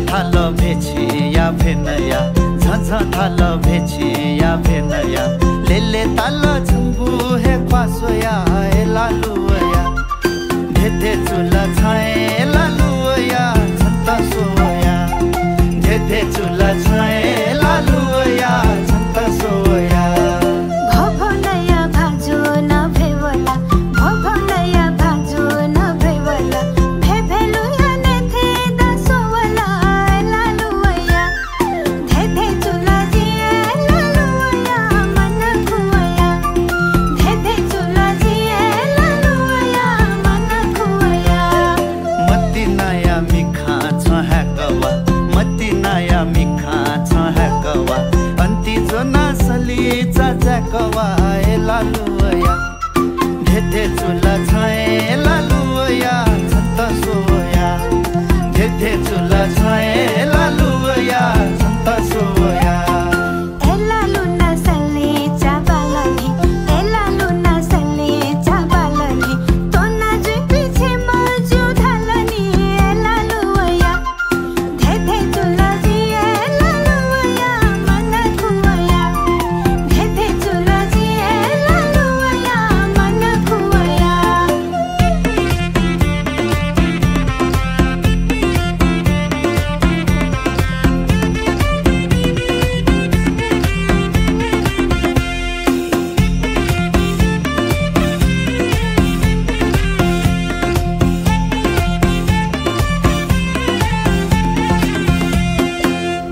थाल भेछिया भेनया झझ थाल भेछिया भेनया लेले ताल झुम्बु हे पासोया ए लालुया धेधे चुल छाए लालुया छन्त सोया धेधे चुल छाए लालुया छन्त सोया भवनया भाजो न भेवला भवनया भाजो न भेवला भेभेलुया नेथे दसोवला लालुया धेधे चुल जिए लालुया मन खुवया धेधे चुल जिए लालुया मन खुवया मती नया मिखा छ हैकवा मती नया मिखा छ हैकवा अन्ति जो नसली चाचाकवा ए लालुया धेधे चुल छाए लालुया छन्त सोया धेधे चुल छाए लालुया छन्त सोया एलालु नसली चाबालनी एलालु नसली चाबालनी तोना जुई पिछे मजु धालनी एलालुया धेधे चुल जिए लालुया मन खुवया धेधे चुल जिए लालुया मन खुवया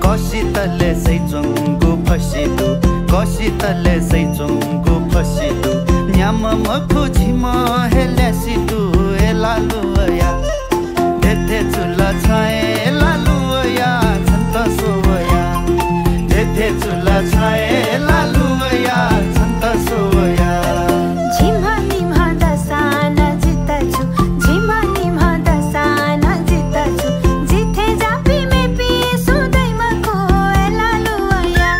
कसी तले सैचुङको फसिदु कसी तले सैचुङको फसिदु न्याम मखु झिम हेल्यासिदु ए लालुया धेधे चुल छाए लालुया छन्त सोया धेधे चुल छाए लालुया छन्त सोया झिमा निमा दसान जितछु झिमा निमा दसान जितछु जिथे जापी मे पी सुदैमा को लालुया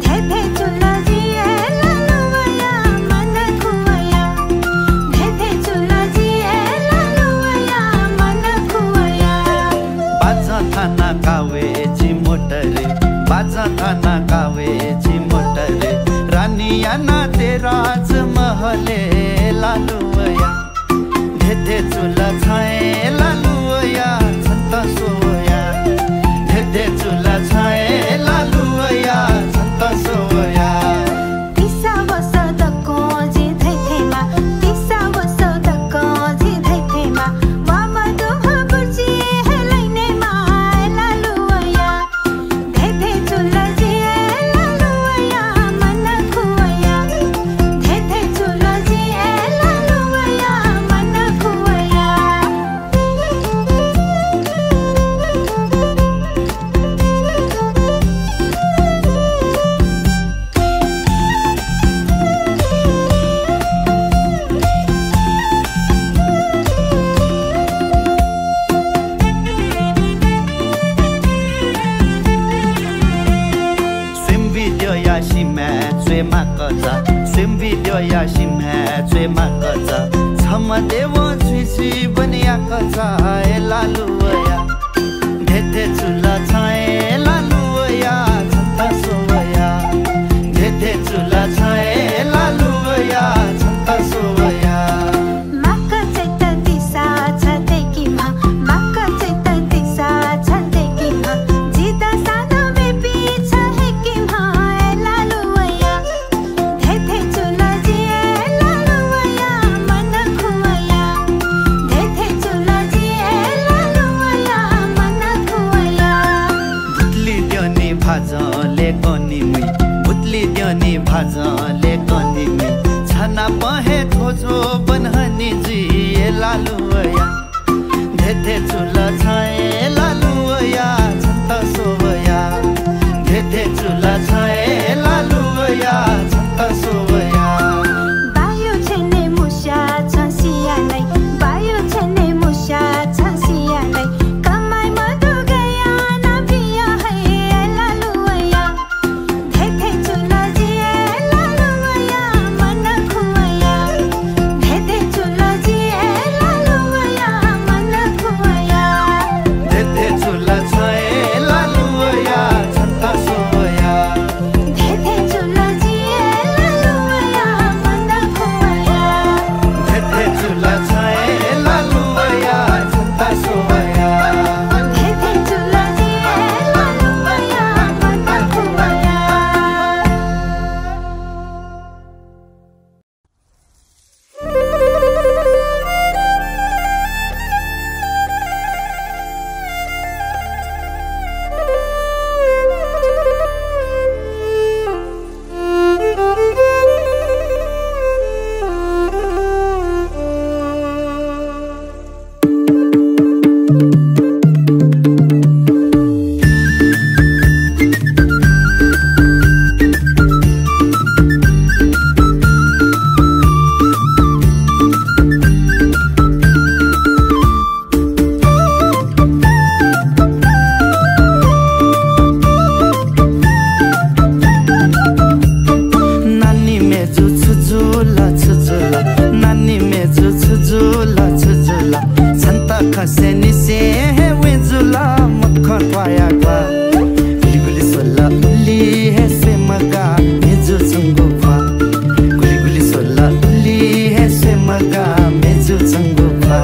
धेधे चुल जिए लालुया मन खुवया धेधे चुल जिए लालुया मन खुवया बाजा थाना कावे मोटरे बाजा थाना कावे मोटरे रानिया ना तेराज महले लालुया धेधे चुल छाए लालुया छन्त सोया धेधे चुल छाए लालुया छन्त सोया तिसा वसदको जिधैथेमा तिसा वसदको जिधैथेमा वामदो भबुर्ची हेलैनेमा लालुया धेधे चुल जिए लालुया मन खुवया धेधे चुल जिए लालुया मन खुवया Swim video ya shimhe chwe makaza chama dewo chisi baniya kaza e laluya dhedhe chula chae laluya chanta soya dhedhe chula chae laluya chanta soya maka chaita disa chate kima maka chaita disa chate kima jida sana me picha hai kima laluya धेधे चुल जिए लालुया मन खुवया धेधे चुल जिए लालुया मन खुवया सेनी से है वेजुला मक्खन पाया गवा गुली गुली सोला उली है से मगा मेजु चंगो पा गुली गुली सोला उली है से मगा मेजु चंगो पा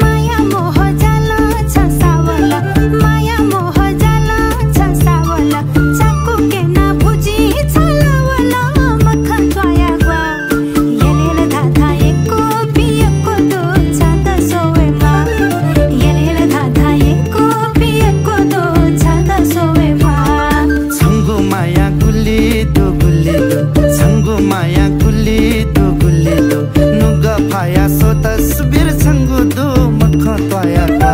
माया मोह जाला छसावला माया मोह जाला छसावला चाकू के ना भुजी छलावला मक्खन पाया गवा येलेल धाधा एको पिएको दो छाता सोवे मा येलेल धाधा एको पिएको दो छाता सोवे मा छंगो माया गुली दो छंगो माया गुली दो नुगा फाया सो तस्वीर छंगो दो मक्खन पाया गवा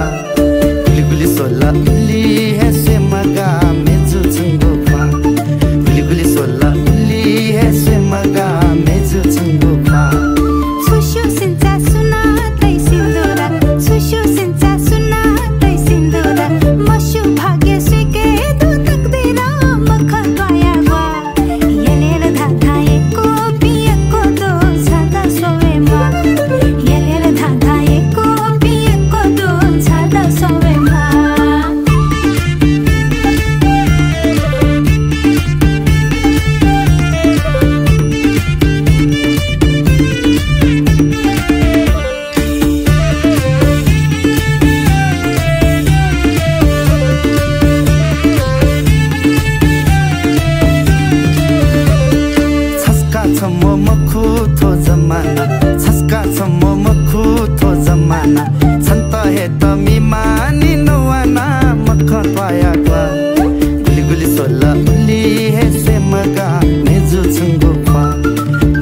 गुली गुली सोला उली है से मगा मेजु चंगो पा गुली गुली सोला उली है से मगा मेजु चंगो पा सुशु सिंचा सुना तै सिंदूरा सुशु सिंचा सुना तै सिंदूरा मशु भाग्य स्वीके दो तकदीरा मक्खन पाया गवा येलेल धाधा एको पिएको दो छाता सोवे मा येलेल धाधा एको पिएको दो छाता सोवे मा छस्का छ म मखु थो जमाना छस्का छ म मखु थो जमाना छन्त हे त मिमानी नवाना मक्खन पाया गवा गुली गुली सोला उली है से मगा मेजु चंगो पा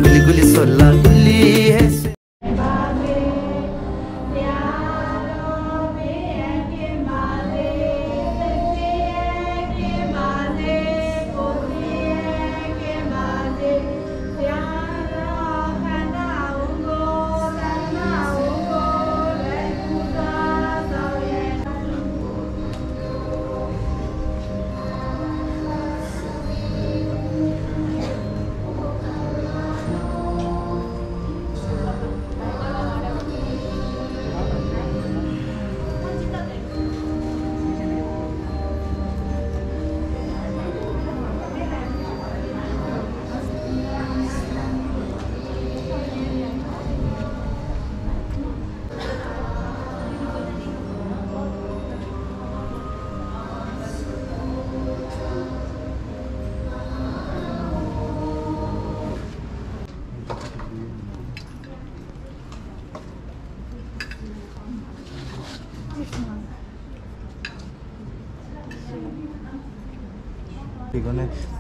गुली गुली सोला उली है से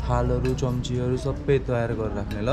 थालहरु चम्चीहरु सबै तयार गरेर राख्ने ल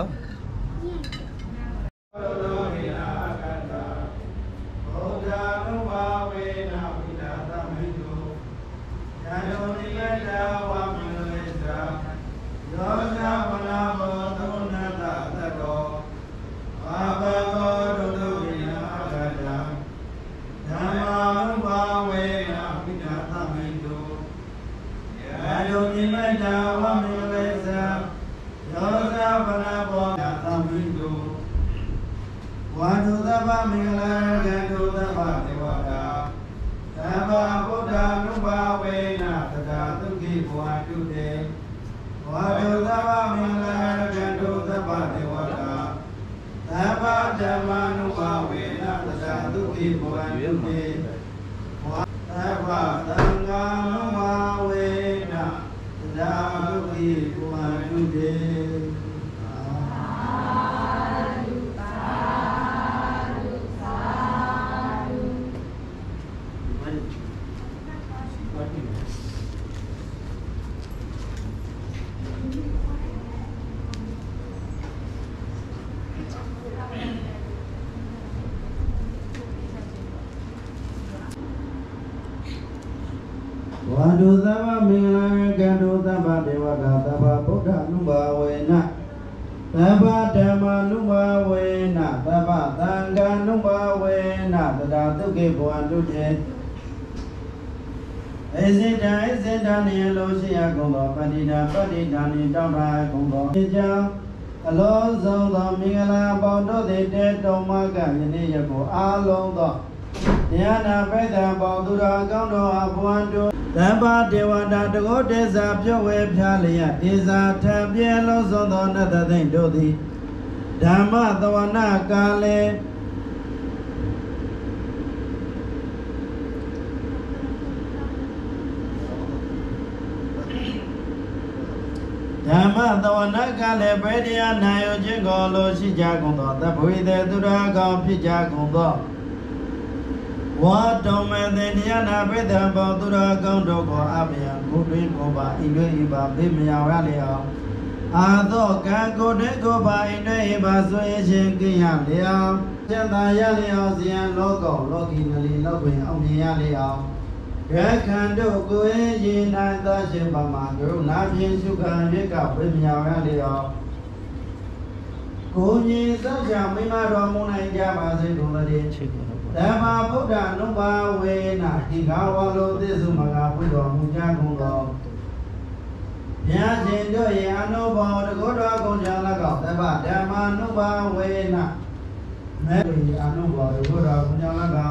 Yana Peda Baudura Gondo Abuando Damba Devada Dago Deza Pyowe Pyalia Deza Tabielo Zondo Nathan Dodi Dhamma Tawana Kale Dhamma Tawana Kale Bedia Nayo Jingolo Shijagundo Tabuide Duraga Pijagundo What don't man Yana Peda Baudura Gondo Abia Kudin Koba Indo Iba Bimia Ralia Ado can go to go by in the Basway Gialia, Jenda Yalia, Zian Logo, Loginally, Logging on the Yalia. Red can do go in and the Shibama, girl, Navian Sugar, make up with Yalia. Kuni, such a Mima Ramona and Java, said already. Dama Buddha, no way, not Hikawa, this Umaga, with Mujago. Ya jindo ya no ba de go do go jala ga ta ba da ma no ba we na me ya no ba de go do go jala ga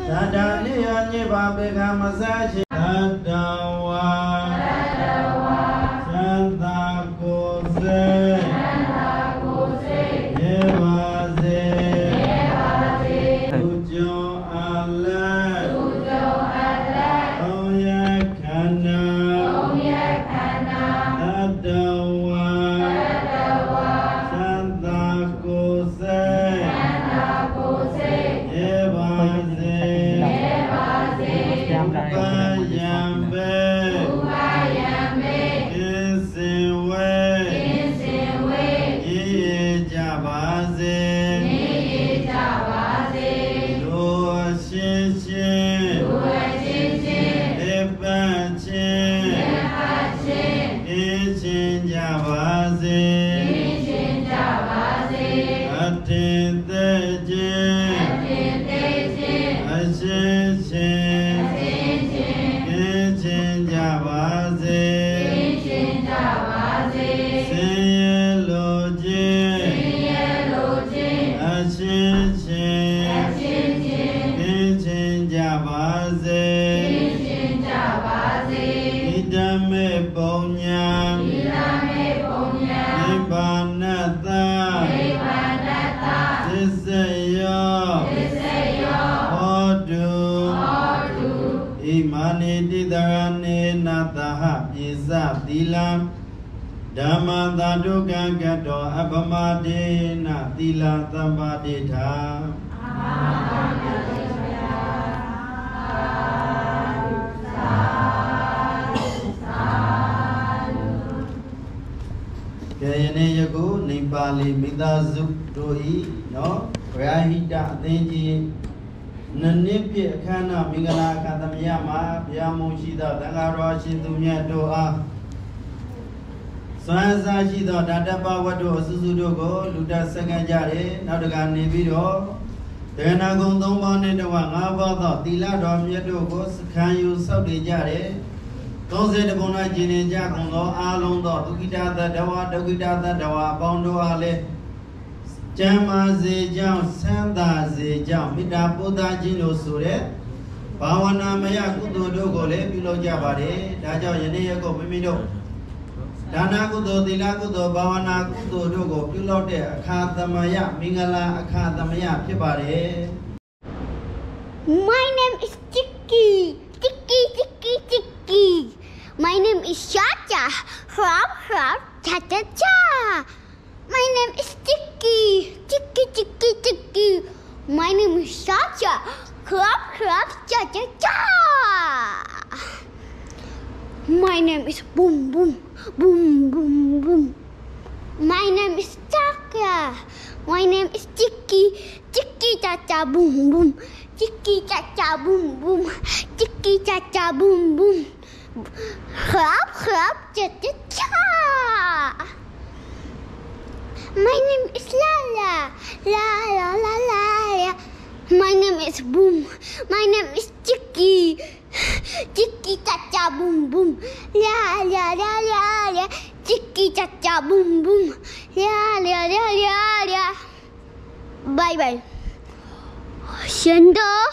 da da ni ya ni ba be ga ma sa chi da wa santa ko se ye ba se tu jo ala oh ya kana Dhamma Taduka Gato Abamadena Tila Tambadita Kayane Yaku Nipali Midazuk Doi No Rahita Denji Nanipi Kana Mingala Katamiyama Yamushida Tangaro Shindunya Doa Sansashi the Dadapa Wado Suzudogo, Luda Sakajare, Nadaga Nevido, then I go down on it one about the Tila Dom Yadogos, can you Saudi Jare? Don't say the Bona Jini Jacondo, Alondo, Tukita the Dawa, Dogita the Dawa, Bondo Ale, Jama Zejam, Sanda Zejam, Mida Buddha Jino Sure, Pawana Mayakudo Dogole, below Javare, Daja Yaneko Mimido. Dana Kudo, Dilakudo, Bavana Kudo, Dogo, Pilote, Akatamaya, Mingala, Akatamaya, Pibare. My name is Chicky. My name is Chacha. Cha cha cha. My name is Chicky. My name is Chacha. Cha cha cha. My name is Boom. My name is Chaka. My name is Chicky cha cha boom. Chicky cha cha boom. Chicky cha cha boom. Cha cha cha. My name is La. My name is Boom. My name is Chicky cha cha boom. La. Chicky cha cha boom. La. Bye. 真的。